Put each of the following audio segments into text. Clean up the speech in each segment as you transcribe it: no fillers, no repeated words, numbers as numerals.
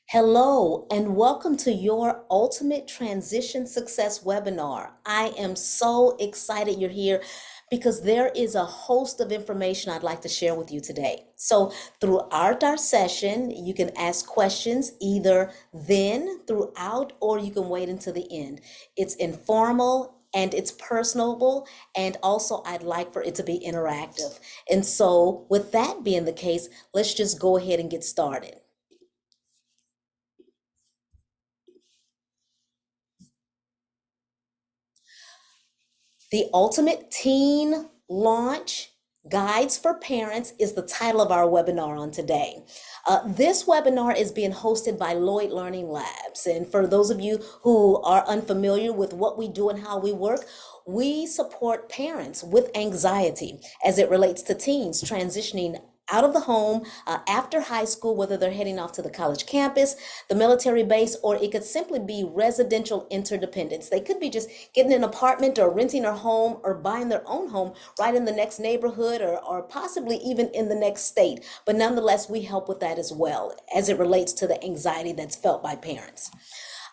Hello, and welcome to your Ultimate Transition Success webinar. I am so excited you're here because there is a host of information I'd like to share with you today. So throughout our session, you can ask questions either then, throughout, or you can wait until the end. It's informal and it's personable, and also I'd like for it to be interactive. And so with that being the case, let's just go ahead and get started. The Ultimate Teen Launch Guides for Parents is the title of our webinar on today. This webinar is being hosted by Lloyd Learning Labs. And for those of you who are unfamiliar with what we do and how we work, we support parents with anxiety as it relates to teens transitioning out of the home after high school, whether they're heading off to the college campus, the military base, or it could simply be residential interdependence. They could be just getting an apartment or renting a home or buying their own home right in the next neighborhood or possibly even in the next state. But nonetheless, we help with that as well as it relates to the anxiety that's felt by parents.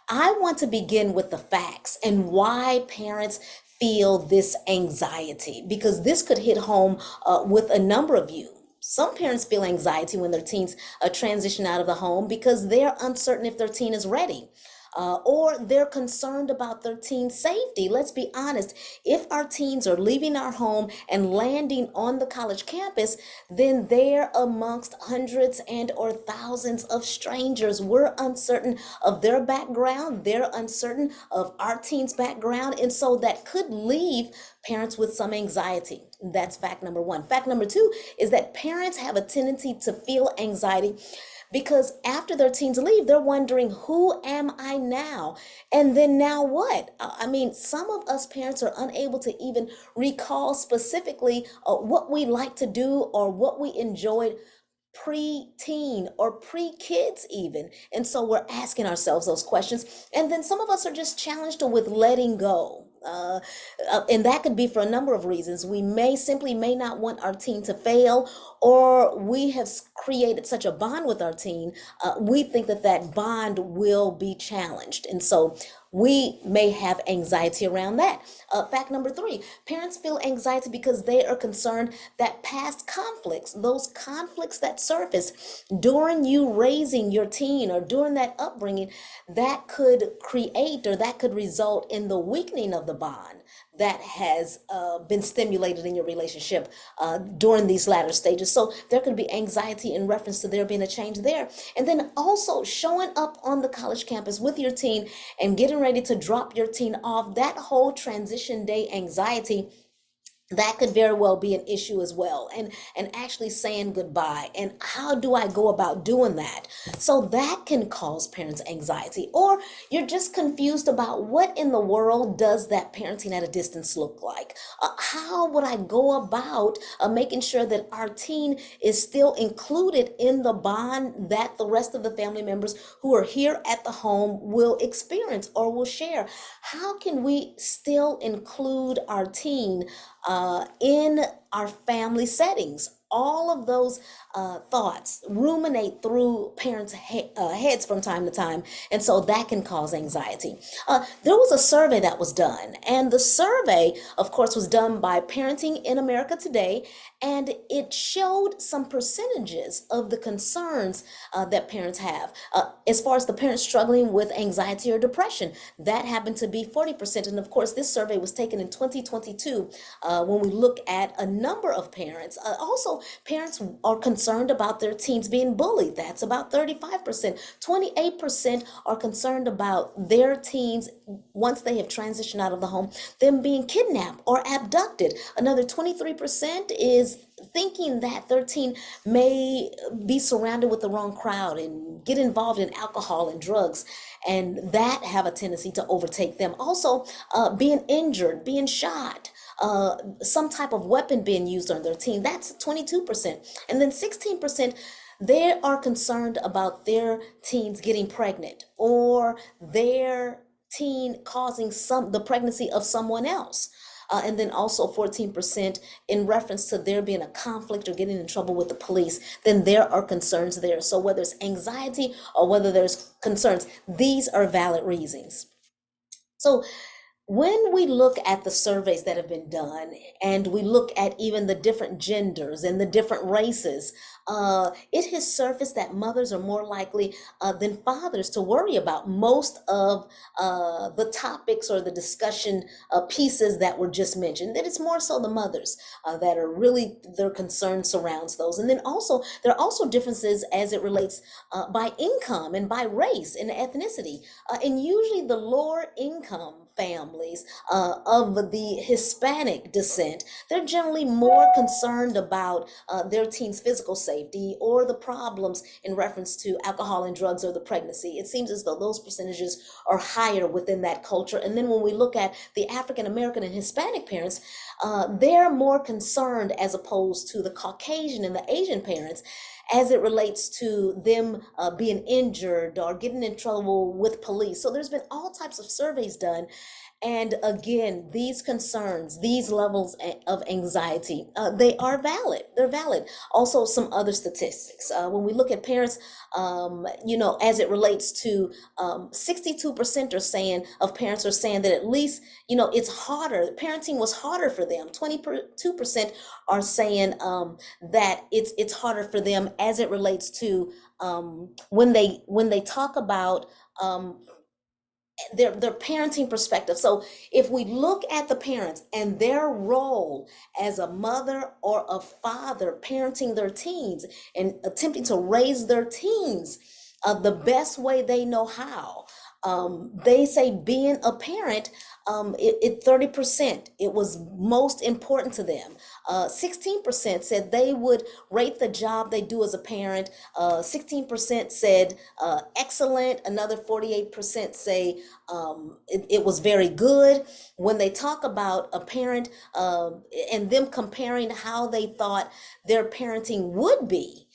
I want to begin with the facts and why parents feel this anxiety, because this could hit home with a number of you. Some parents feel anxiety when their teens transition out of the home because they're uncertain if their teen is ready. Or they're concerned about their teen's safety. Let's be honest, if our teens are leaving our home and landing on the college campus, then they're amongst hundreds and or thousands of strangers. We're uncertain of their background, they're uncertain of our teen's background, and so that could leave parents with some anxiety. That's fact number one. Fact number two is that parents have a tendency to feel anxiety because after their teens leave, they're wondering, who am I now? And then now what? I mean, some of us parents are unable to even recall specifically what we like to do or what we enjoyed pre-teen or pre-kids even. And so we're asking ourselves those questions. And then some of us are just challenged with letting go. And that could be for a number of reasons. We may not want our teen to fail, or we have created such a bond with our teen, we think that that bond will be challenged. And so we may have anxiety around that. Fact number three, parents feel anxiety because they are concerned that past conflicts, those conflicts that surface during you raising your teen or during that upbringing, that could create or that could result in the weakening of the bond that has been stimulated in your relationship during these latter stages. So there could be anxiety in reference to there being a change there. And then also showing up on the college campus with your teen and getting ready to drop your teen off, that whole transition day anxiety, that could very well be an issue as well, and actually saying goodbye. And how do I go about doing that? So that can cause parents anxiety, or you're just confused about what in the world does that parenting at a distance look like. How would I go about making sure that our teen is still included in the bond that the rest of the family members who are here at the home will experience or will share? How can we still include our teen in our family settings? All of those thoughts ruminate through parents' heads from time to time, and so that can cause anxiety. There was a survey that was done, and the survey, of course, was done by Parenting in America Today, and it showed some percentages of the concerns that parents have. As far as the parents struggling with anxiety or depression, that happened to be 40%, and of course, this survey was taken in 2022 when we look at a number of parents. Also, parents are concerned about their teens being bullied. That's about 35%. 28% are concerned about their teens, once they have transitioned out of the home, them being kidnapped or abducted. Another 23% is thinking that their teen may be surrounded with the wrong crowd and get involved in alcohol and drugs, and that have a tendency to overtake them. Also, being injured, being shot, some type of weapon being used on their teen, that's 22%. And then 16%, they are concerned about their teens getting pregnant or their teen causing the pregnancy of someone else. and then also 14% in reference to there being a conflict or getting in trouble with the police, then there are concerns there. So whether it's anxiety or whether there's concerns, these are valid reasons. So when we look at the surveys that have been done and we look at even the different genders and the different races, it has surfaced that mothers are more likely than fathers to worry about most of the topics or the discussion pieces that were just mentioned. That it's more so the mothers that are really, their concern surrounds those. And then also, there are also differences as it relates by income and by race and ethnicity. And usually the lower income families of the Hispanic descent, they're generally more concerned about their teens' physical safety or the problems in reference to alcohol and drugs or the pregnancy. It seems as though those percentages are higher within that culture. And then when we look at the African American and Hispanic parents, they're more concerned as opposed to the Caucasian and the Asian parents as it relates to them being injured or getting in trouble with police. So there's been all types of surveys done. And again, these concerns, these levels of anxiety, they are valid. They're valid. Also, some other statistics. When we look at parents, as it relates to 62% are saying of parents are saying that at least, it's harder. Parenting was harder for them. 22% are saying that it's harder for them as it relates to when they talk about their parenting perspective. So if we look at the parents and their role as a mother or a father parenting their teens and attempting to raise their teens the best way they know how, they say being a parent, 30%, it was most important to them. 16% said they would rate the job they do as a parent. 16% said excellent. Another 48% say it was very good. When they talk about a parent and them comparing how they thought their parenting would be,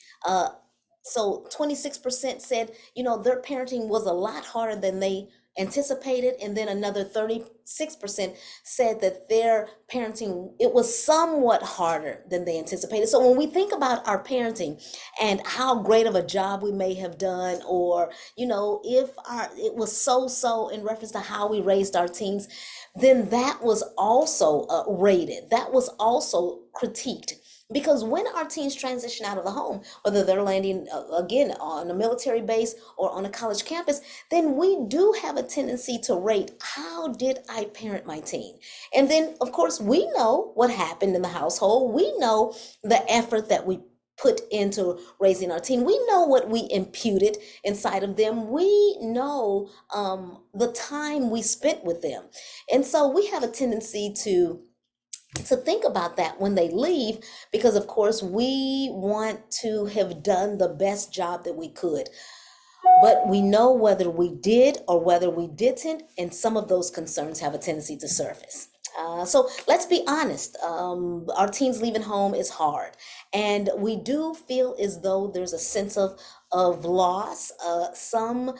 so 26% said, their parenting was a lot harder than they anticipated. And then another 36% said that their parenting, it was somewhat harder than they anticipated. So when we think about our parenting and how great of a job we may have done, or, if it was so in reference to how we raised our teens, then that was also rated. That was also critiqued. Because when our teens transition out of the home, whether they're landing, again, on a military base or on a college campus, then we do have a tendency to rate, how did I parent my teen? And then, of course, we know what happened in the household. We know the effort that we put into raising our teen. We know what we imputed inside of them. We know the time we spent with them. And so we have a tendency to think about that when they leave, because of course we want to have done the best job that we could. But we know whether we did or whether we didn't, and some of those concerns have a tendency to surface. So let's be honest, our teens leaving home is hard. And we do feel as though there's a sense of loss. Some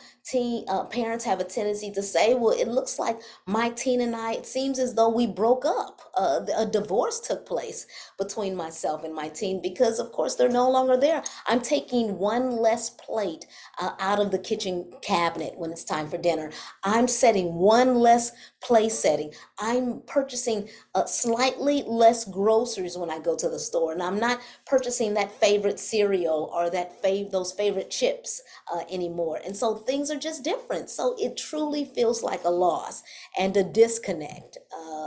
parents have a tendency to say, well, it looks like my teen and I, it seems as though we broke up. A divorce took place between myself and my teen because, of course, they're no longer there. I'm taking one less plate out of the kitchen cabinet when it's time for dinner. I'm setting one less place setting. I'm purchasing slightly less groceries when I go to the store, and I'm not purchasing that favorite cereal or those favorite chips anymore. And so things are just different. So it truly feels like a loss and a disconnect,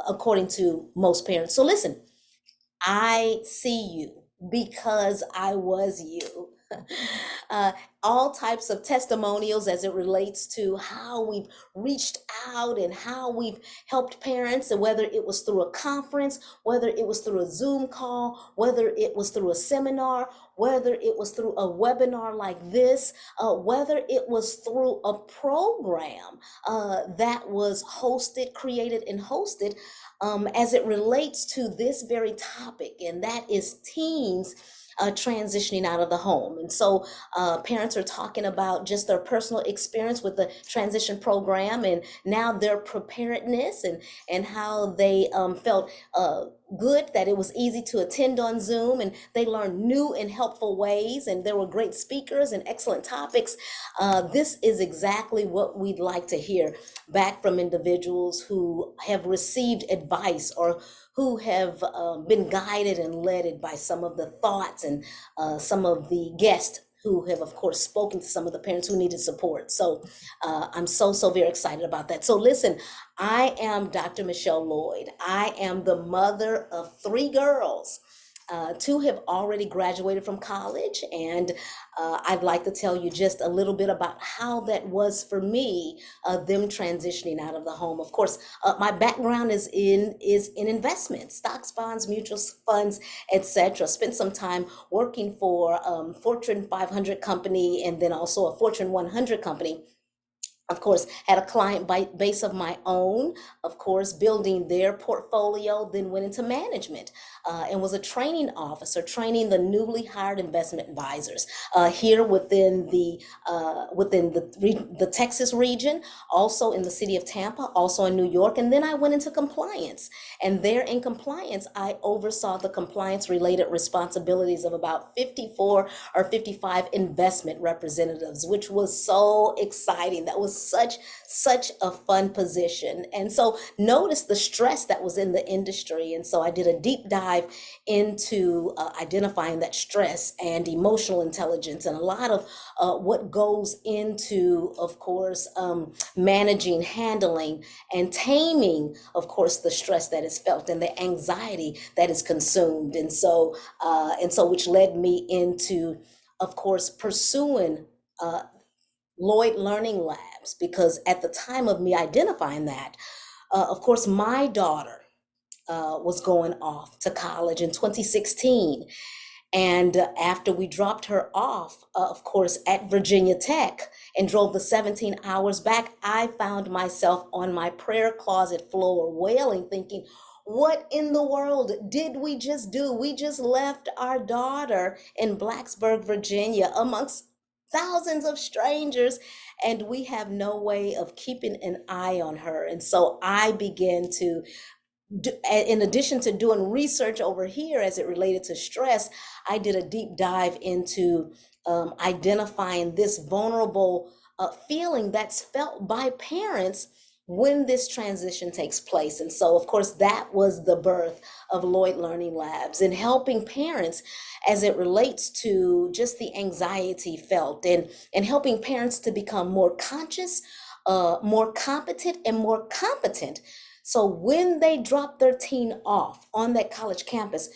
according to most parents. So listen, I see you because I was you. All types of testimonials as it relates to how we've reached out and how we've helped parents, and whether it was through a conference, whether it was through a Zoom call, whether it was through a seminar, whether it was through a webinar like this, whether it was through a program that was created and hosted as it relates to this very topic, and that is teens transitioning out of the home. And so parents are talking about just their personal experience with the transition program, and now their preparedness, and how they felt good that it was easy to attend on Zoom, and they learned new and helpful ways, and there were great speakers and excellent topics. This is exactly what we'd like to hear back from individuals who have received advice, or who have been guided and led by some of the thoughts and some of the guests who have, of course, spoken to some of the parents who needed support. So I'm so very excited about that. So listen, I am Dr. Michelle Lloyd. I am the mother of 3 girls. 2 have already graduated from college, and I'd like to tell you just a little bit about how that was for me, them transitioning out of the home. Of course, my background is in investments, stocks, bonds, mutual funds, etc. Spent some time working for Fortune 500 company, and then also a Fortune 100 company. Of course, had a client base of my own, of course, building their portfolio, then went into management and was a training officer, training the newly hired investment advisors here within the Texas region, also in the city of Tampa, also in New York. And then I went into compliance. And there in compliance, I oversaw the compliance related responsibilities of about 54 or 55 investment representatives, which was so exciting. That was such a fun position. And so notice the stress that was in the industry. And so I did a deep dive into identifying that stress and emotional intelligence, and a lot of what goes into, of course, managing, handling, and taming, of course, the stress that is felt and the anxiety that is consumed. And so which led me into, of course, pursuing Lloyd Learning Labs, because at the time of me identifying that, of course, my daughter was going off to college in 2016. And after we dropped her off, of course, at Virginia Tech, and drove the 17 hours back, I found myself on my prayer closet floor wailing, thinking, what in the world did we just do? We just left our daughter in Blacksburg, Virginia, amongst thousands of strangers, and we have no way of keeping an eye on her. And so I began to in addition to doing research over here as it related to stress, I did a deep dive into identifying this vulnerable feeling that's felt by parents when this transition takes place. And so, of course, that was the birth of Lloyd Learning Labs, and helping parents as it relates to just the anxiety felt, and helping parents to become more conscious, more competent, and more competent. So when they drop their teen off on that college campus,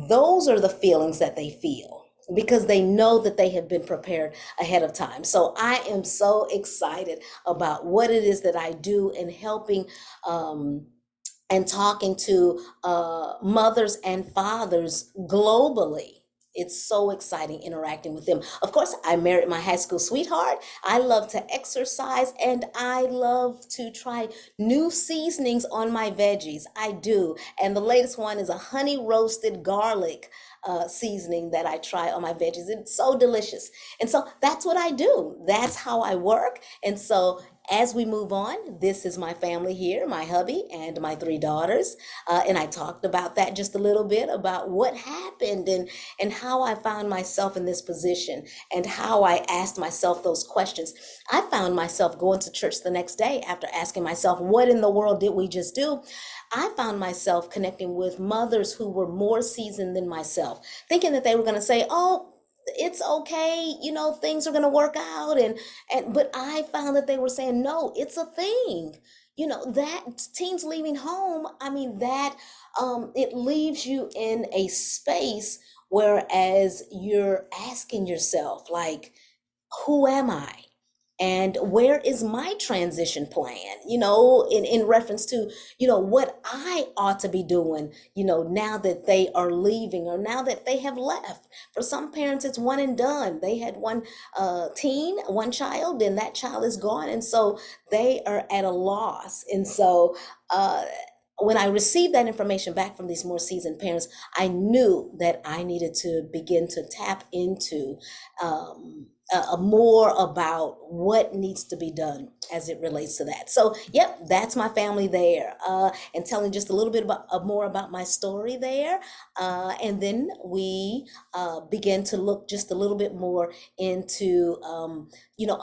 those are the feelings that they feel, because they know that they have been prepared ahead of time. So I am so excited about what it is that I do in helping and talking to mothers and fathers globally. It's so exciting interacting with them. Of course, I married my high school sweetheart. I love to exercise, and I love to try new seasonings on my veggies. I do. And the latest one is a honey roasted garlic seasoning that I try on my veggies. It's so delicious. And so that's what I do. That's how I work. And so as we move on, this is my family here, my hubby and my 3 daughters. And I talked about that just a little bit, about what happened and how I found myself in this position, and how I asked myself those questions. I found myself going to church the next day after asking myself, what in the world did we just do? I found myself connecting with mothers who were more seasoned than myself, thinking that they were going to say, oh, it's okay, things are going to work out. But I found that they were saying, no, it's a thing. That teens leaving home, that it leaves you in a space, whereas you're asking yourself, like, who am I? And where is my transition plan, in reference to, what I ought to be doing, now that they are leaving, or now that they have left. For some parents, it's one and done. They had one child, and that child is gone. And so they are at a loss. And so when I received that information back from these more seasoned parents, I knew that I needed to begin to tap into more about what needs to be done as it relates to that. So, yep, that's my family there, and telling just a little bit about more about my story there, and then we begin to look just a little bit more into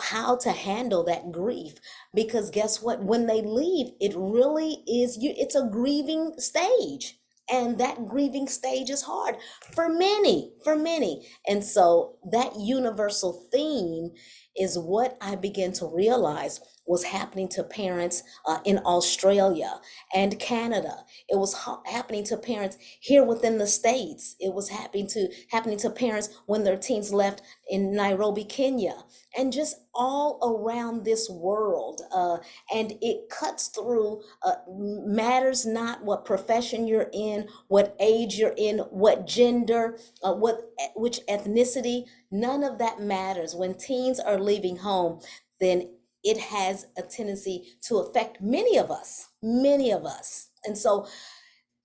how to handle that grief, because guess what? When they leave, it really is it's a grieving stage. And that grieving stage is hard for many, for many. And so that universal theme is what I began to realize was happening to parents in Australia and Canada. It was happening to parents here within the States. It was happening to parents when their teens left in Nairobi, Kenya, and just all around this world. And it cuts through, matters not what profession you're in, what age you're in, what gender, which ethnicity, none of that matters. When teens are leaving home, then it has a tendency to affect many of us, many of us. And so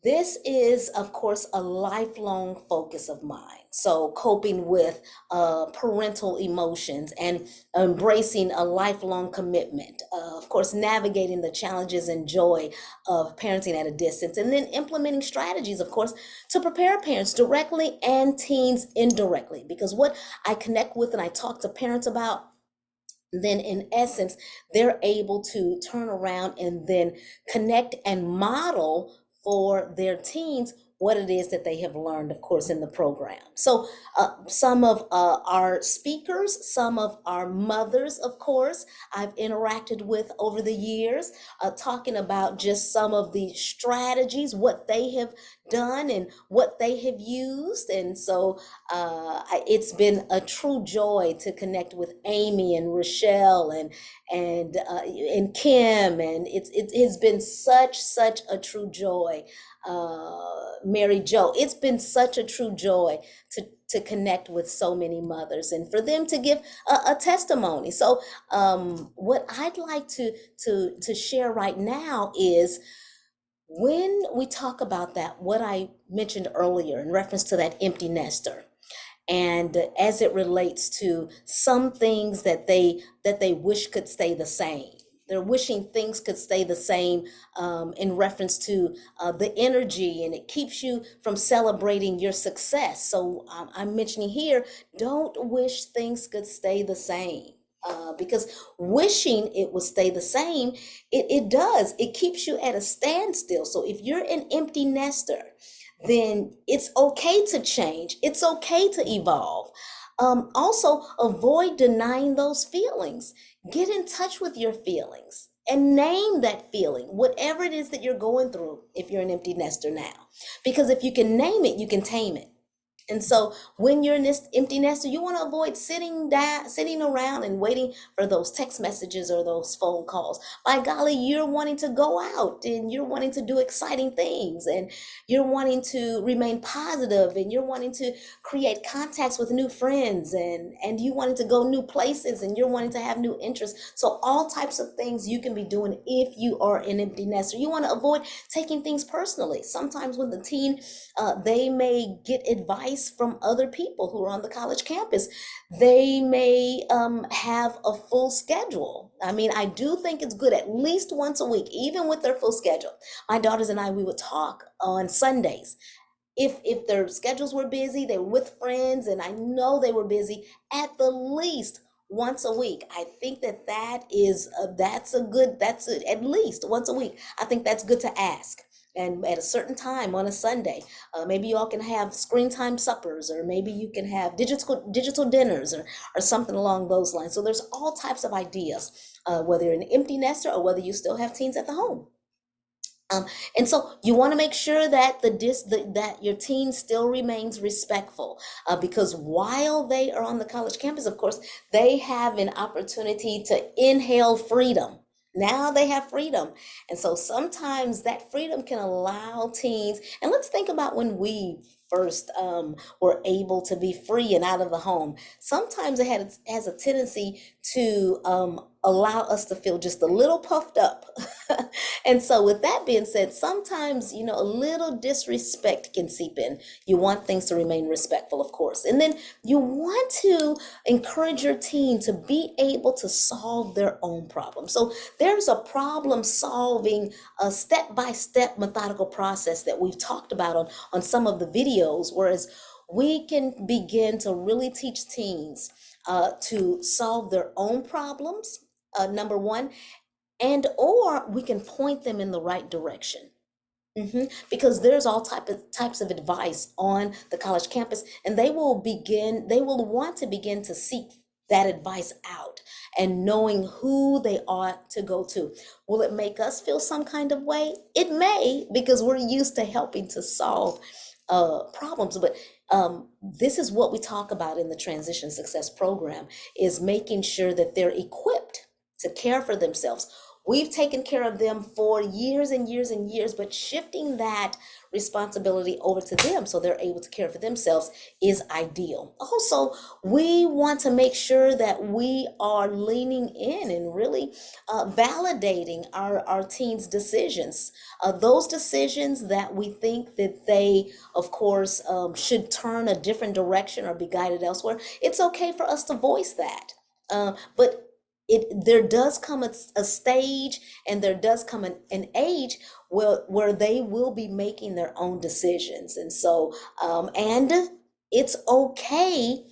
this is, of course, a lifelong focus of mine. So coping with parental emotions and embracing a lifelong commitment, of course, navigating the challenges and joy of parenting at a distance, and then implementing strategies, of course, to prepare parents directly and teens indirectly. Because what I connect with and I talk to parents about, then in essence, they're able to turn around and then connect and model for their teens what it is that they have learned, of course, in the program. So some of our speakers, some of our mothers, of course, I've interacted with over the years, talking about just some of the strategies, what they have done and what they have used. And so it's been a true joy to connect with Amy and Rochelle and Kim, and it has been such a true joy. Mary Jo, it's been such a true joy to connect with so many mothers and for them to give a testimony. So what I'd like to share right now is, when we talk about that, what I mentioned earlier in reference to that empty nester, and as it relates to some things that they wish could stay the same. They're wishing things could stay the same in reference to the energy, and it keeps you from celebrating your success. So I'm mentioning here, don't wish things could stay the same. Because wishing it would stay the same, it does. It keeps you at a standstill. So if you're an empty nester, then it's okay to change. It's okay to evolve. Also, avoid denying those feelings. Get in touch with your feelings and name that feeling, whatever it is that you're going through, if you're an empty nester now. Because if you can name it, you can tame it. And so when you're in this empty nester, you want to avoid sitting around and waiting for those text messages or those phone calls. By golly, you're wanting to go out and you're wanting to do exciting things, and you're wanting to remain positive, and you're wanting to create contacts with new friends, and you wanting to go new places, and you're wanting to have new interests. So all types of things you can be doing if you are an empty nester. You want to avoid taking things personally. Sometimes when the teen, they may get advice from other people who are on the college campus. They may have a full schedule. I mean, I do think it's good at least once a week, even with their full schedule. My daughters and I, we would talk on Sundays. If their schedules were busy, they were with friends, and I know they were busy, at the least once a week. I think that's at least once a week. I think that's good to ask. And at a certain time on a Sunday, maybe you all can have screen time suppers, or maybe you can have digital dinners, or something along those lines. So there's all types of ideas, whether you're an empty nester or whether you still have teens at the home. And so you want to make sure that that your teen still remains respectful, because while they are on the college campus, of course, they have an opportunity to inhale freedom. Now they have freedom. And so sometimes that freedom can allow teens, and let's think about when we first were able to be free and out of the home. Sometimes it has a tendency to allow us to feel just a little puffed up. And so with that being said, sometimes, a little disrespect can seep in. You want things to remain respectful, of course. And then you want to encourage your teen to be able to solve their own problems. So there's a problem solving, a step-by-step methodical process that we've talked about on some of the videos, whereas we can begin to really teach teens to solve their own problems, number one, and or we can point them in the right direction. Because there's all types of advice on the college campus, and they will want to begin to seek that advice out and knowing who they ought to go to. Will it make us feel some kind of way? It may, because we're used to helping to solve problems, but this is what we talk about in the Transition Success Program, is making sure that they're equipped to care for themselves. We've taken care of them for years and years and years, but shifting that responsibility over to them so they're able to care for themselves is ideal. Also, we want to make sure that we are leaning in and really validating our teens' decisions. Those decisions that we think that they, of course, should turn a different direction or be guided elsewhere. It's okay for us to voice that. But there does come a stage, and there does come an age where they will be making their own decisions. And so, and it's okay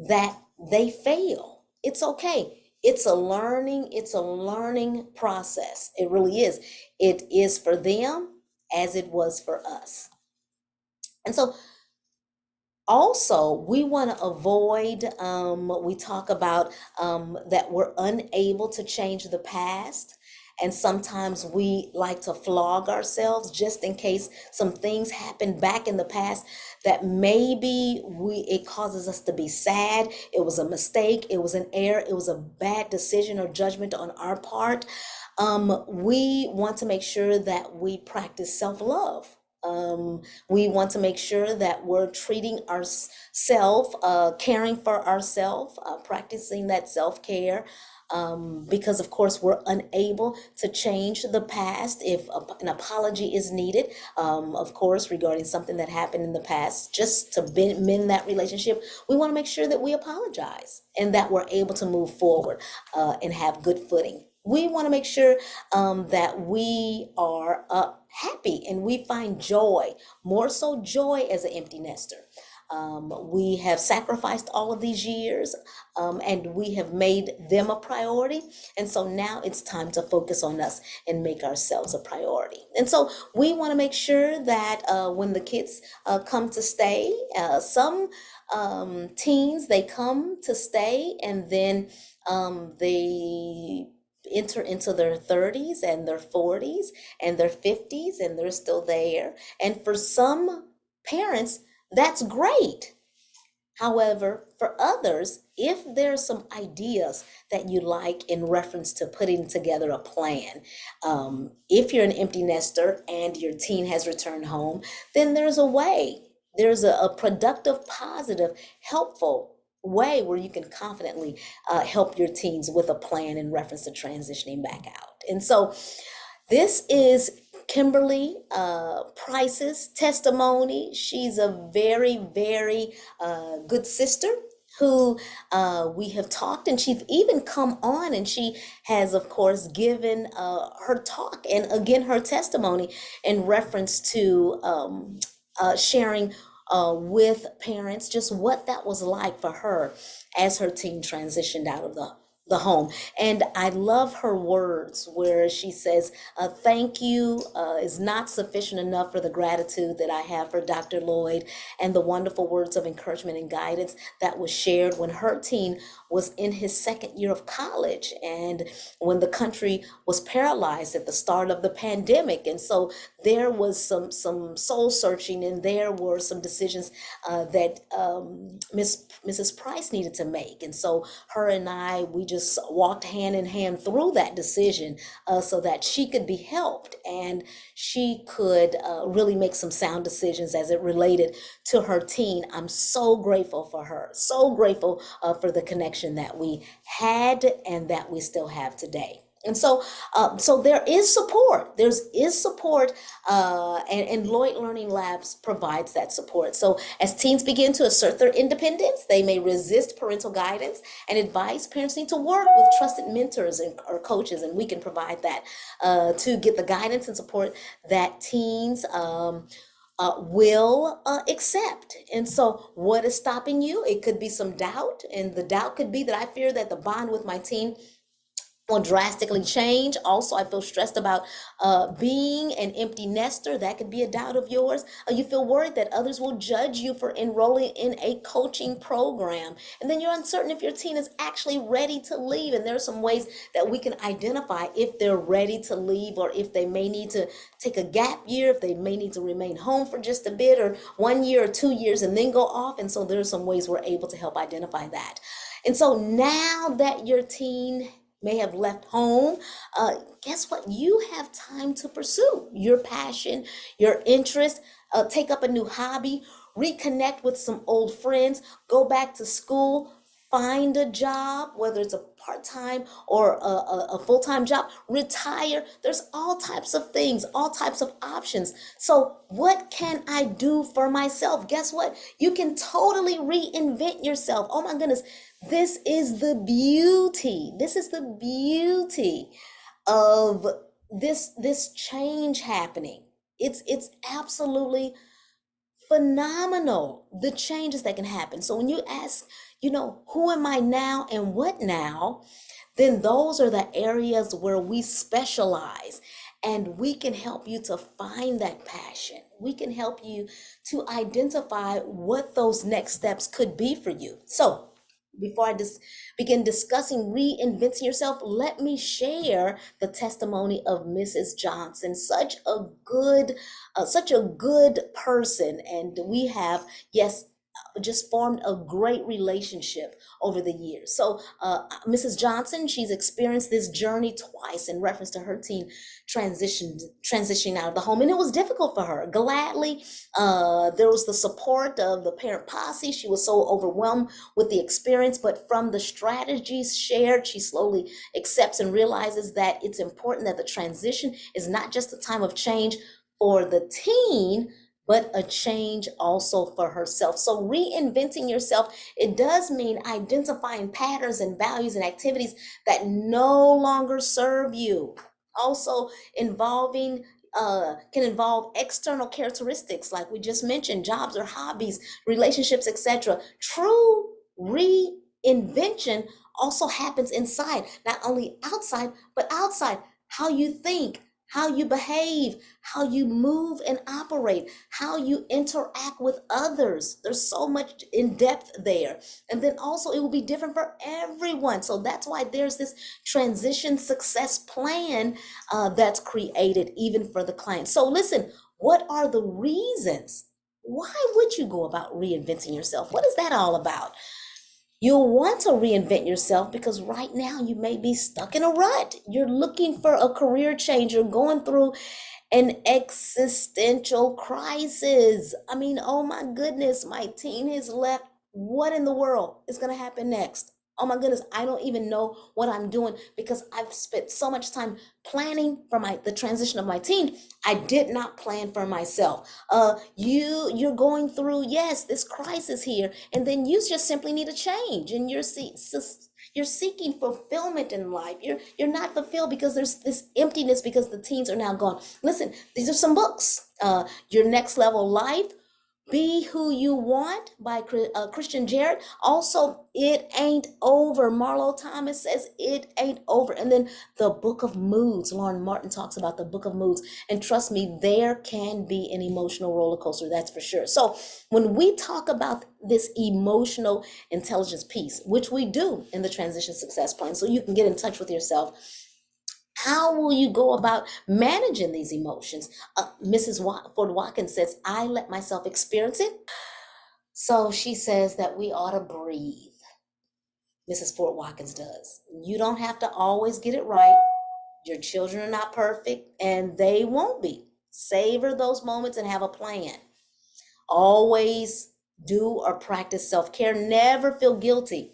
that they fail. It's okay. It's a learning process. It really is. It is for them as it was for us. And so, also, we want to avoid, we talk about that we're unable to change the past. And sometimes we like to flog ourselves just in case some things happen back in the past that maybe it causes us to be sad. It was a mistake. It was an error. It was a bad decision or judgment on our part. We want to make sure that we practice self-love. We want to make sure that we're treating ourselves, caring for ourselves, practicing that self-care, because of course we're unable to change the past if an apology is needed, of course, regarding something that happened in the past. Just to mend that relationship, we want to make sure that we apologize and that we're able to move forward and have good footing. We want to make sure that we are happy and we find joy, more so joy as an empty nester. We have sacrificed all of these years and we have made them a priority. And so now it's time to focus on us and make ourselves a priority. And so we want to make sure that when the kids come to stay, some teens, they come to stay and then they enter into their 30s and their 40s and their 50s and they're still there. And for some parents, that's great. However, for others, if there's some ideas that you like in reference to putting together a plan, if you're an empty nester and your teen has returned home, then there's a way. There's a productive, positive, helpful way where you can confidently help your teens with a plan in reference to transitioning back out. And so this is Kimberly Price's testimony. She's a very, very good sister who we have talked, and she's even come on and she has, of course, given her talk and again her testimony in reference to sharing with parents just what that was like for her as her teen transitioned out of the home. And I love her words where she says, thank you is not sufficient enough for the gratitude that I have for Dr. Lloyd and the wonderful words of encouragement and guidance that was shared when her teen was in his second year of college and when the country was paralyzed at the start of the pandemic. And so there was some soul searching, and there were some decisions that Mrs. Price needed to make. And so her and I, we just just walked hand in hand through that decision so that she could be helped and she could really make some sound decisions as it related to her teen. I'm so grateful for her, so grateful for the connection that we had and that we still have today. And so, so there is support. Is support, and Lloyd Learning Labs provides that support. So as teens begin to assert their independence, they may resist parental guidance and advice. Parents need to work with trusted mentors or coaches, and we can provide that to get the guidance and support that teens will accept. And so what is stopping you? It could be some doubt, and the doubt could be that I fear that the bond with my teen will drastically change. Also, I feel stressed about being an empty nester. That could be a doubt of yours. You feel worried that others will judge you for enrolling in a coaching program. And then you're uncertain if your teen is actually ready to leave. And there are some ways that we can identify if they're ready to leave, or if they may need to take a gap year, if they may need to remain home for just a bit, or 1 year or 2 years and then go off. And so there are some ways we're able to help identify that. And so now that your teen may have left home, guess what? You have time to pursue your passion, your interest, take up a new hobby, reconnect with some old friends, go back to school, find a job, whether it's a part-time or a full-time job, retire. There's all types of things, all types of options. So what can I do for myself? Guess what? You can totally reinvent yourself. Oh my goodness. This is the beauty. This is the beauty of this change happening. It's absolutely phenomenal, the changes that can happen. So when you ask, who am I now and what now, then those are the areas where we specialize, and we can help you to find that passion. We can help you to identify what those next steps could be for you. So before I begin discussing reinventing yourself, let me share the testimony of Mrs. Johnson. Such a good person, and we have, yes, just formed a great relationship over the years. So Mrs. Johnson, she's experienced this journey twice in reference to her teen transitioning out of the home, and it was difficult for her. Gladly, there was the support of the parent posse. She was so overwhelmed with the experience, but from the strategies shared, she slowly accepts and realizes that it's important that the transition is not just a time of change for the teen, but a change also for herself. So reinventing yourself, it does mean identifying patterns and values and activities that no longer serve you. Also can involve external characteristics like we just mentioned, jobs or hobbies, relationships, etc. True reinvention also happens inside, not only outside, but outside. How you think, how you behave, how you move and operate, how you interact with others. There's so much in depth there. And then also it will be different for everyone. So that's why there's this transition success plan that's created even for the client. So listen, what are the reasons? Why would you go about reinventing yourself? What is that all about? You'll want to reinvent yourself because right now you may be stuck in a rut. You're looking for a career change. You're going through an existential crisis. I mean, oh my goodness, my teen has left. What in the world is going to happen next? Oh my goodness, I don't even know what I'm doing because I've spent so much time planning for the transition of my teen. I did not plan for myself. You're going through, yes, this crisis here, and then you just simply need a change, and you're seeking fulfillment in life. You're not fulfilled because there's this emptiness because the teens are now gone. Listen, these are some books. Your Next Level Life, Be Who You Want by Christian Jarrett. Also, It Ain't Over. Marlo Thomas says it ain't over. And then the Book of Moods. Lauren Martin talks about the Book of Moods. And trust me, there can be an emotional roller coaster, that's for sure. So when we talk about this emotional intelligence piece, which we do in the Transition Success Plan, so you can get in touch with yourself, how will you go about managing these emotions? Mrs. Ford Watkins says, I let myself experience it. So she says that we ought to breathe. Mrs. Fort Watkins does. You don't have to always get it right. Your children are not perfect, and they won't be. Savor those moments and have a plan. Always do or practice self-care. Never feel guilty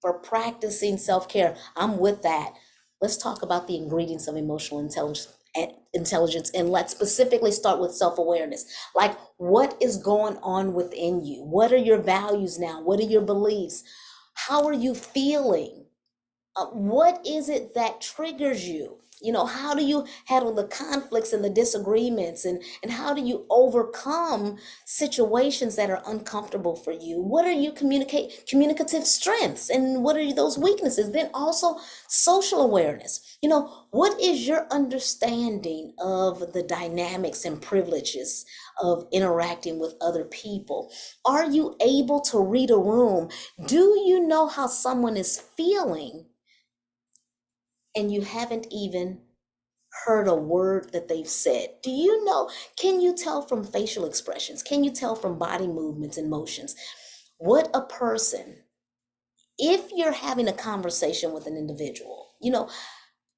for practicing self-care. I'm with that. Let's talk about the ingredients of emotional intelligence, and let's specifically start with self-awareness. Like, what is going on within you? What are your values now? What are your beliefs? How are you feeling? What is it that triggers you? How do you handle the conflicts and the disagreements, and how do you overcome situations that are uncomfortable for you? What are your communicative strengths, and what are those weaknesses? Then also social awareness. What is your understanding of the dynamics and privileges of interacting with other people? Are you able to read a room? Do you know how someone is feeling and you haven't even heard a word that they've said? Do you know? Can you tell from facial expressions? Can you tell from body movements and motions what a person, if you're having a conversation with an individual,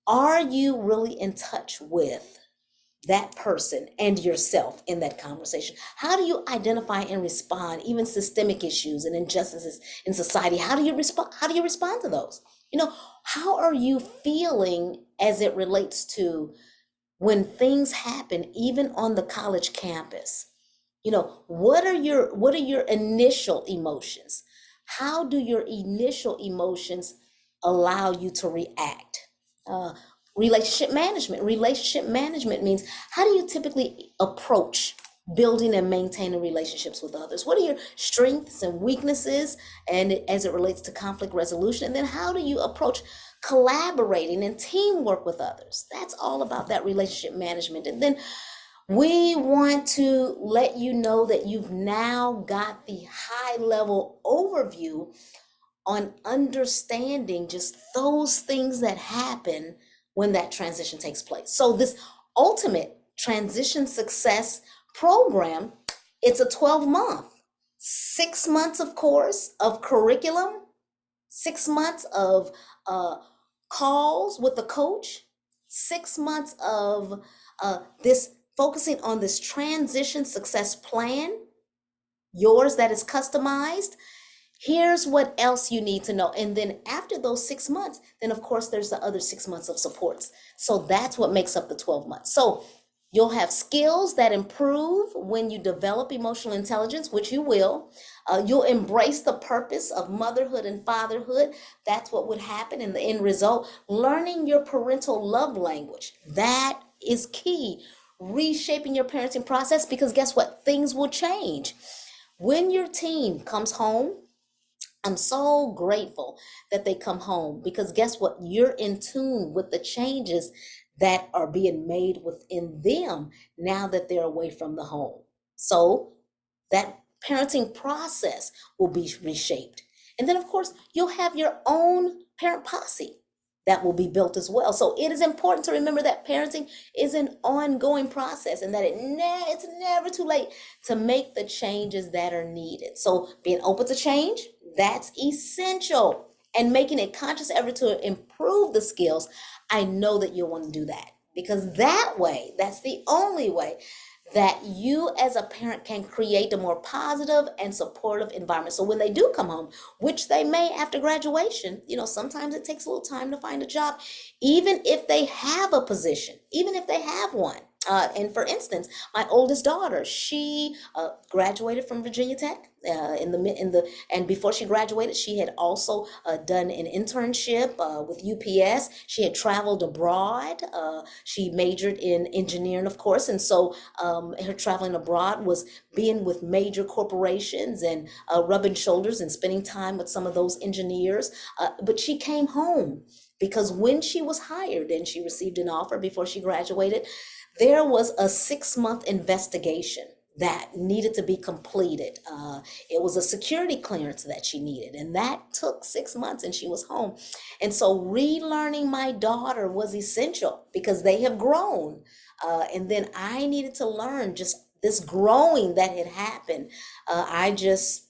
are you really in touch with that person and yourself in that conversation? How do you identify and respond, even systemic issues and injustices in society? How do you respond to those? How are you feeling as it relates to when things happen, even on the college campus? What are your initial emotions? How do your initial emotions allow you to react? Relationship management means, how do you typically approach building and maintaining relationships with others? What are your strengths and weaknesses, and as it relates to conflict resolution? And then how do you approach collaborating and teamwork with others? That's all about that relationship management. And then we want to let you know that you've now got the high level overview on understanding just those things that happen when that transition takes place. So this ultimate transition success program, it's a 12-month, 6 months, of course, of curriculum, 6 months of calls with the coach, 6 months of this focusing on this transition success plan, yours that is customized. Here's what else you need to know. And then after those 6 months, then of course there's the other 6 months of supports. So that's what makes up the 12 months. So you'll have skills that improve when you develop emotional intelligence, which you will. You'll embrace the purpose of motherhood and fatherhood. That's what would happen in the end result. Learning your parental love language, that is key. Reshaping your parenting process, because guess what? Things will change. When your teen comes home, I'm so grateful that they come home, because guess what? You're in tune with the changes that are being made within them now that they're away from the home. So that parenting process will be reshaped. And then of course, you'll have your own parent posse that will be built as well. So it is important to remember that parenting is an ongoing process, and that it's never too late to make the changes that are needed. So being open to change, that's essential, and making a conscious effort to improve the skills. I know that you'll want to do that, because that way, that's the only way that you as a parent can create a more positive and supportive environment. So when they do come home, which they may after graduation, sometimes it takes a little time to find a job, even if they have a position, even if they have one. And for instance, my oldest daughter, she graduated from Virginia Tech and before she graduated, she had also done an internship with UPS. She had traveled abroad. She majored in engineering, of course, and so her traveling abroad was being with major corporations and rubbing shoulders and spending time with some of those engineers. But she came home because when she was hired and she received an offer before she graduated, there was a 6-month investigation that needed to be completed. It was a security clearance that she needed, and that took 6 months, and she was home. And so relearning my daughter was essential, because they have grown. And then I needed to learn just this growing that had happened. I just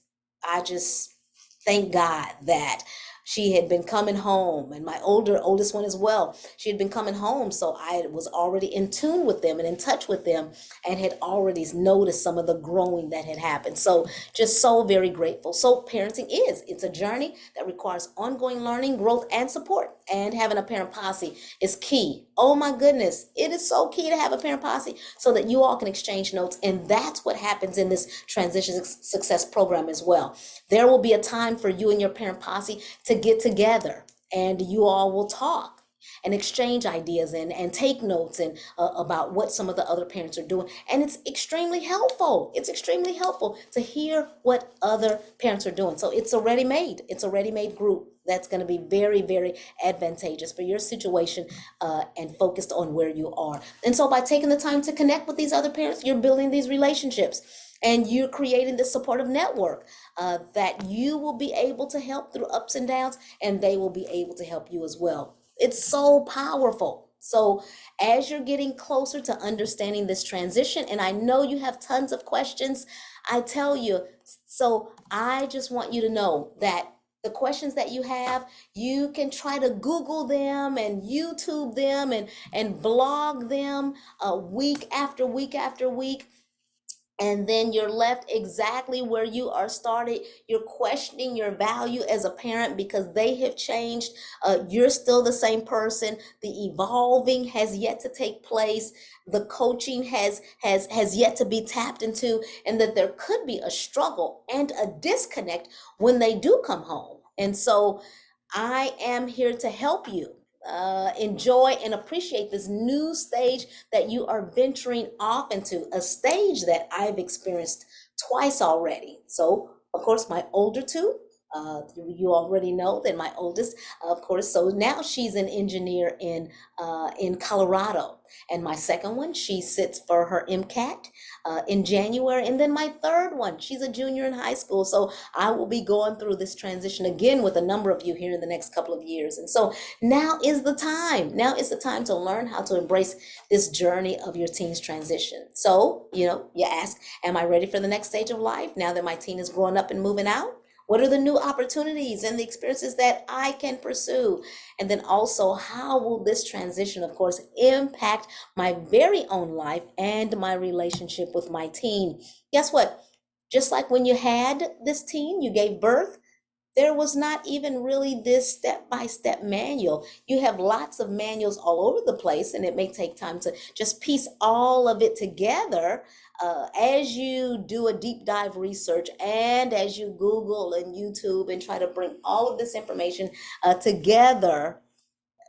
thank God that She had been coming home, and my oldest one as well. She had been coming home, so I was already in tune with them and in touch with them, and had already noticed some of the growing that had happened. So just so very grateful. So parenting it's a journey that requires ongoing learning, growth, and support. And having a parent posse is key. Oh my goodness, it is so key to have a parent posse so that you all can exchange notes. And that's what happens in this transition success program as well. There will be a time for you and your parent posse to get together, and you all will talk and exchange ideas and take notes and about what some of the other parents are doing. And it's extremely helpful. It's extremely helpful to hear what other parents are doing. So it's a ready-made group that's going to be very, very advantageous for your situation and focused on where you are. And so by taking the time to connect with these other parents, you're building these relationships. And you're creating this supportive network that you will be able to help through ups and downs, and they will be able to help you as well. It's so powerful. So as you're getting closer to understanding this transition, and I know you have tons of questions, I tell you, so I just want you to know that the questions that you have, you can try to Google them and YouTube them and blog them week after week after week. And then you're left exactly where you are started. You're questioning your value as a parent because they have changed. You're still the same person. The evolving has yet to take place. The coaching has yet to be tapped into, and that there could be a struggle and a disconnect when they do come home. And so I am here to help you enjoy and appreciate this new stage that you are venturing off into, a stage that I've experienced twice already. So, of course, my older two, you already know that my oldest, of course, so now she's an engineer in Colorado. And my second one, she sits for her MCAT in January. And then my third one, she's a junior in high school. So I will be going through this transition again with a number of you here in the next couple of years. And so now is the time. Now is the time to learn how to embrace this journey of your teen's transition. So, you ask, am I ready for the next stage of life now that my teen is growing up and moving out? What are the new opportunities and the experiences that I can pursue? And then also, how will this transition, of course, impact my very own life and my relationship with my teen? Guess what? Just like when you had this teen, you gave birth, there was not even really this step-by-step manual. You have lots of manuals all over the place, and it may take time to just piece all of it together as you do a deep dive research and as you Google and YouTube and try to bring all of this information together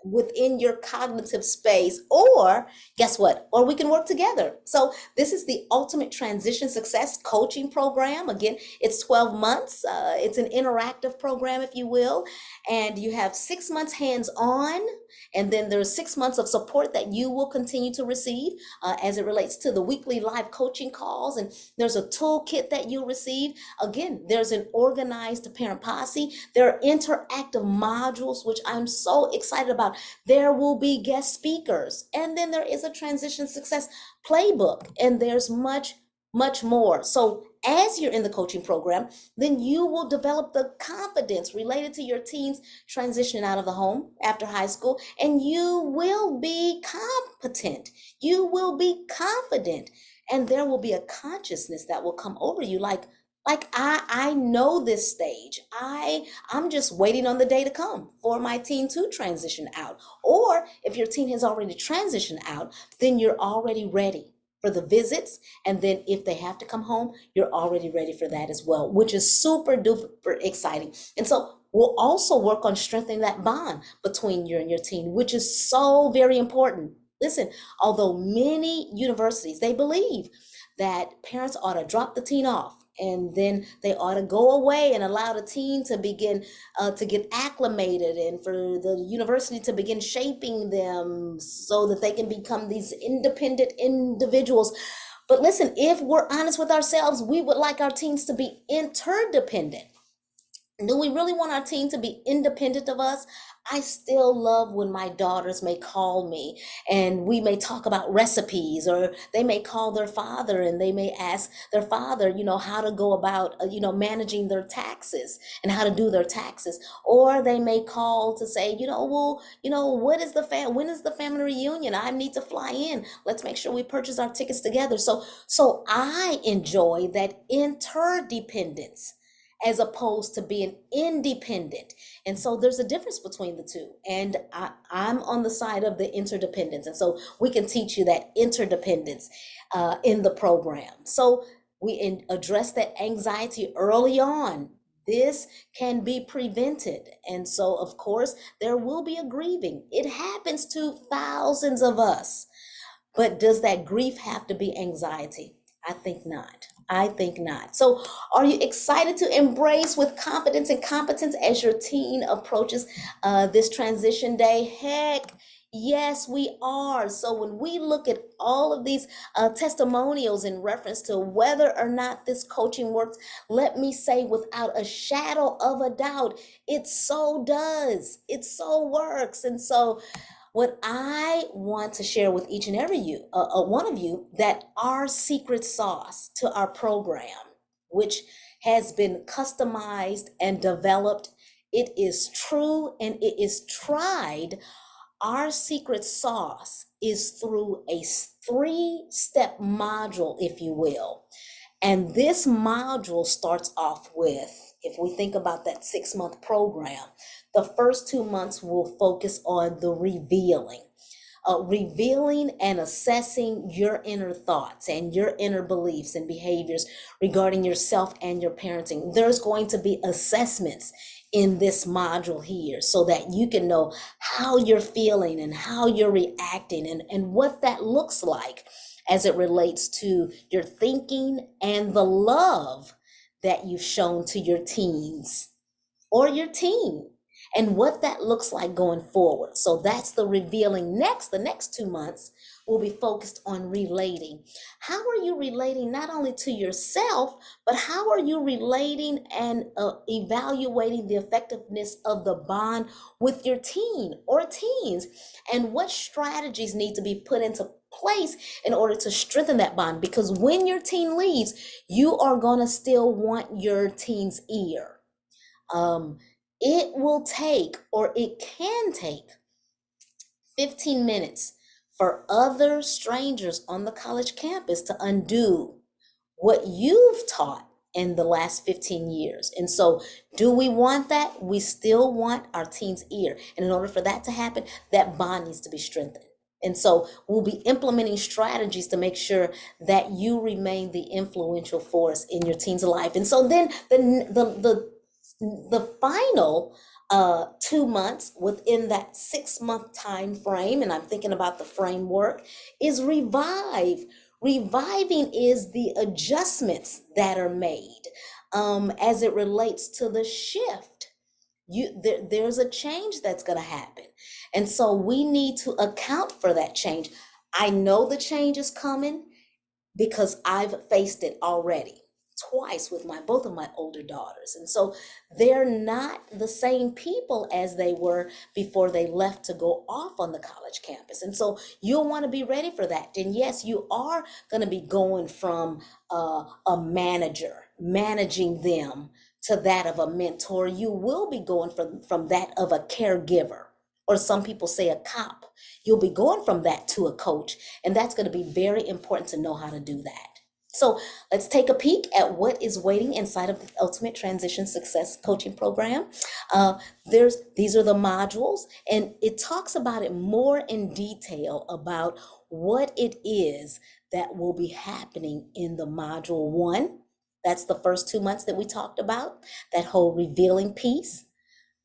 within your cognitive space. Or guess what? Or we can work together. So this is the Ultimate Transition Success Coaching Program. Again, it's 12 months. It's an interactive program, if you will. And you have 6 months hands-on. And then there's 6 months of support that you will continue to receive as it relates to the weekly live coaching calls. And there's a toolkit that you'll receive. Again, there's an organized parent posse. There are interactive modules, which I'm so excited about. There will be guest speakers. And then there is a transition success playbook. And there's much, much more. So as you're in the coaching program, then you will develop the confidence related to your teens transitioning out of the home after high school, and you will be competent. You will be confident, and there will be a consciousness that will come over you like I know this stage. I'm just waiting on the day to come for my teen to transition out. Or if your teen has already transitioned out, then you're already ready for the visits. And then if they have to come home, you're already ready for that as well, which is super duper exciting. And so we'll also work on strengthening that bond between you and your teen, which is so very important. Listen, although many universities, they believe that parents ought to drop the teen off, and then they ought to go away and allow the teen to begin to get acclimated, and for the university to begin shaping them so that they can become these independent individuals. But listen, if we're honest with ourselves, we would like our teens to be interdependent. Do we really want our teen to be independent of us? I still love when my daughters may call me and we may talk about recipes, or they may call their father and they may ask their father, how to go about, managing their taxes and how to do their taxes. Or they may call to say, well, when is the family reunion? I need to fly in. Let's make sure we purchase our tickets together. So I enjoy that interdependence as opposed to being independent. And so there's a difference between the two. And I'm on the side of the interdependence. And so we can teach you that interdependence in the program. So we address that anxiety early on. This can be prevented. And so, of course, there will be a grieving. It happens to thousands of us. But does that grief have to be anxiety? I think not. I think not. So are you excited to embrace with confidence and competence as your teen approaches this transition day? Heck, yes, we are. So when we look at all of these testimonials in reference to whether or not this coaching works, let me say without a shadow of a doubt, it so does. It so works. And so what I want to share with each and every one of you, that our secret sauce to our program, which has been customized and developed, it is true and it is tried. Our secret sauce is through a 3-step module, if you will. And this module starts off with, if we think about that 6-month program, the first 2 months will focus on the revealing and assessing your inner thoughts and your inner beliefs and behaviors regarding yourself and your parenting. There's going to be assessments in this module here so that you can know how you're feeling and how you're reacting and what that looks like as it relates to your thinking and the love that you've shown to your teens or your teen, and what that looks like going forward. So that's the revealing. The next 2 months will be focused on relating. How are you relating not only to yourself, but how are you relating and evaluating the effectiveness of the bond with your teen or teens, and what strategies need to be put into place in order to strengthen that bond? Because when your teen leaves, you are going to still want your teen's ear. It will take, or it can take, 15 minutes for other strangers on the college campus to undo what you've taught in the last 15 years. And so do we want that? We still want our teen's ear. And in order for that to happen, that bond needs to be strengthened. And so we'll be implementing strategies to make sure that you remain the influential force in your teen's life. And so then the final 2 months within that 6-month time frame, and I'm thinking about the framework, is revive. Reviving is the adjustments that are made as it relates to the shift. There's a change that's going to happen. And so we need to account for that change. I know the change is coming because I've faced it already twice with both of my older daughters. And so they're not the same people as they were before they left to go off on the college campus. And so you'll want to be ready for that. And yes, you are going to be going from a manager, managing them, to that of a mentor. You will be going from that of a caregiver, or some people say a cop. You'll be going from that to a coach. And that's going to be very important to know how to do that. So let's take a peek at what is waiting inside of the Ultimate Transition Success Coaching Program. These are the modules, and it talks about it more in detail about what it is that will be happening in the module 1. That's the first 2 months that we talked about, that whole revealing piece.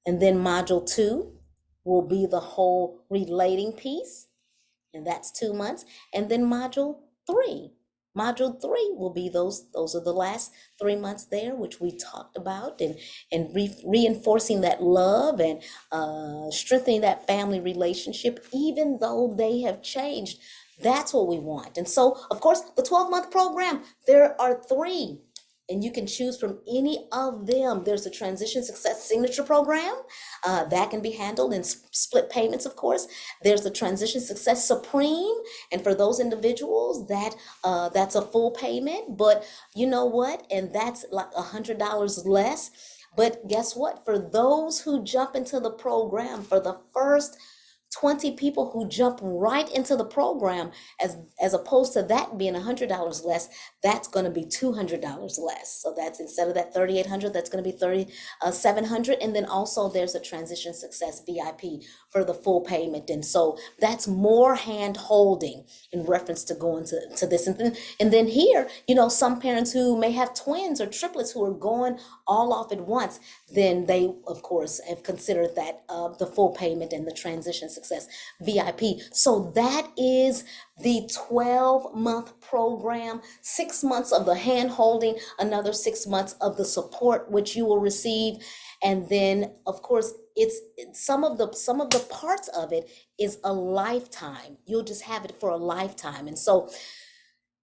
And then module 2 will be the whole relating piece, and that's 2 months. And then module 3 will be those are the last 3 months there, which we talked about, and reinforcing that love and strengthening that family relationship, even though they have changed. That's what we want. And so, of course, the 12-month program, there are 3 and you can choose from any of them. There's a Transition Success Signature Program that can be handled in split payments, of course. There's the Transition Success Supreme, and for those individuals that's a full payment. But you know what? And that's like $100 less. But guess what? For those who jump into the program, for the first 20 people who jump right into the program, as opposed to that being $100 less, that's going to be $200 less. So that's, instead of that $3,800, that's going to be $3,700. And then also there's a Transition Success VIP for the full payment. And so that's more hand holding in reference to going to this. And then here, you know, some parents who may have twins or triplets who are going all off at once, then they, of course, have considered that the full payment and the Transition Success VIP. So that is the 12-month program, 6 months of the hand holding, another 6 months of the support which you will receive. And then, of course, it's some of the parts of it is a lifetime. You'll just have it for a lifetime. And so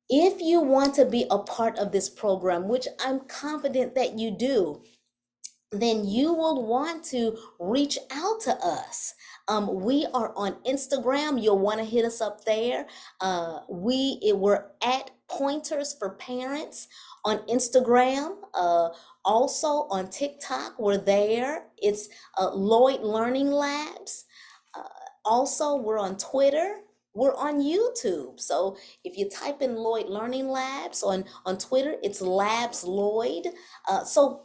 if you want to be a part of this program, which I'm confident that you do, then you will want to reach out to us. We are on Instagram. You'll want to hit us up there. We're at Pointers for Parents on Instagram. Also on TikTok, we're there. It's Lloyd Learning Labs. Also, we're on Twitter. We're on YouTube. So if you type in Lloyd Learning Labs on Twitter, it's Labs Lloyd. So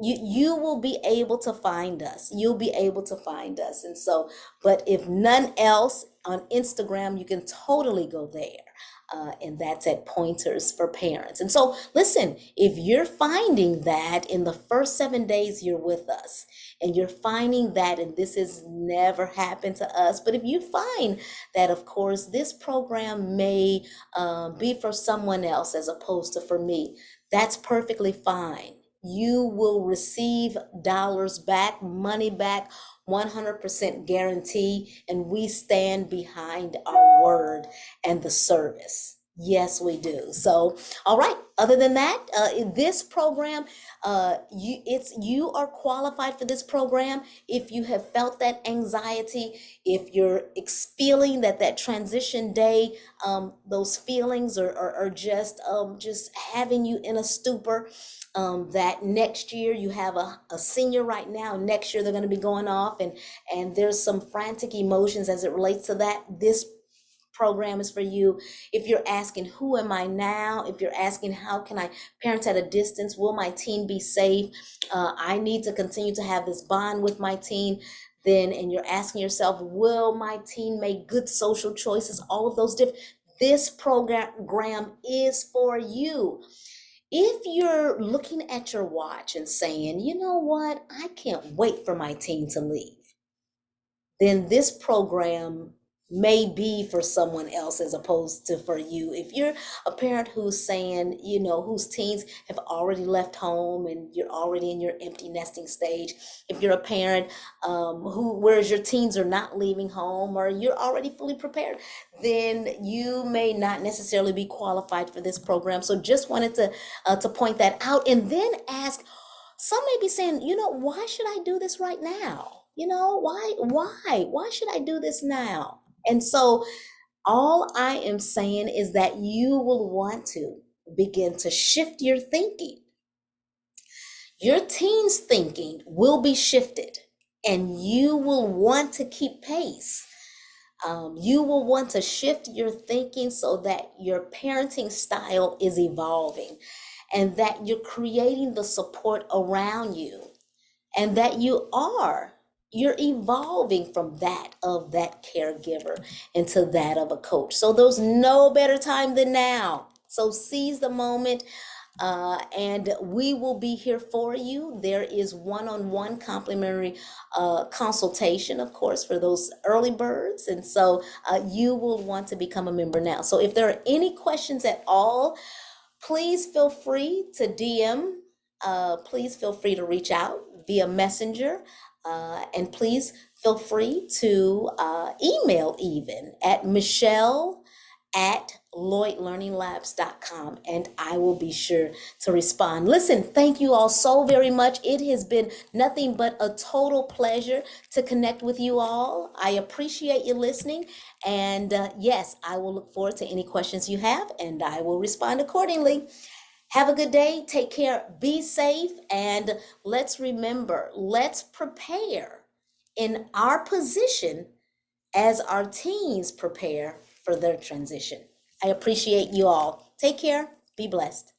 you will be able to find us. You'll be able to find us. And so, but if none else, on Instagram, you can totally go there. And that's at Pointers for Parents. And so listen, if you're finding that in the first 7 days you're with us, and you're finding that, and this has never happened to us, but if you find that, of course, this program may be for someone else as opposed to for me, that's perfectly fine. You will receive dollars back, money back, 100% guarantee, and we stand behind our word and the service. Yes, we do. So, all right. Other than that, this program, you are qualified for this program if you have felt that anxiety, if you're feeling that transition day, those feelings are just having you in a stupor. That next year you have a senior right now, next year they're going to be going off, and there's some frantic emotions as it relates to that. This program is for you. If you're asking, who am I now? If you're asking, how can I parent at a distance? Will my teen be safe? I need to continue to have this bond with my teen. Then, and you're asking yourself, will my teen make good social choices? All of those different, this program is for you. If you're looking at your watch and saying, you know what, I can't wait for my teen to leave, then this program may be for someone else as opposed to for you. If you're a parent who's saying, you know, whose teens have already left home and you're already in your empty nesting stage, if you're a parent whereas your teens are not leaving home, or you're already fully prepared, then you may not necessarily be qualified for this program. So just wanted to point that out, and then ask, some may be saying, you know, why should I do this right now? You know, why should I do this now? And so all I am saying is that you will want to begin to shift your thinking. Your teen's thinking will be shifted, and you will want to keep pace. You will want to shift your thinking so that your parenting style is evolving, and that you're creating the support around you, and that you're evolving from that of that caregiver into that of a coach. So there's no better time than now. So seize the moment, and we will be here for you. There is one-on-one complimentary consultation, of course, for those early birds. And so you will want to become a member now. So if there are any questions at all, please feel free to DM. Please feel free to reach out via Messenger. And please feel free to email even at Michelle at LloydLearningLabs.com, and I will be sure to respond. Listen, thank you all so very much. It has been nothing but a total pleasure to connect with you all. I appreciate you listening, and yes, I will look forward to any questions you have, and I will respond accordingly. Have a good day. Take care. Be safe. And let's remember, let's prepare in our position as our teens prepare for their transition. I appreciate you all. Take care. Be blessed.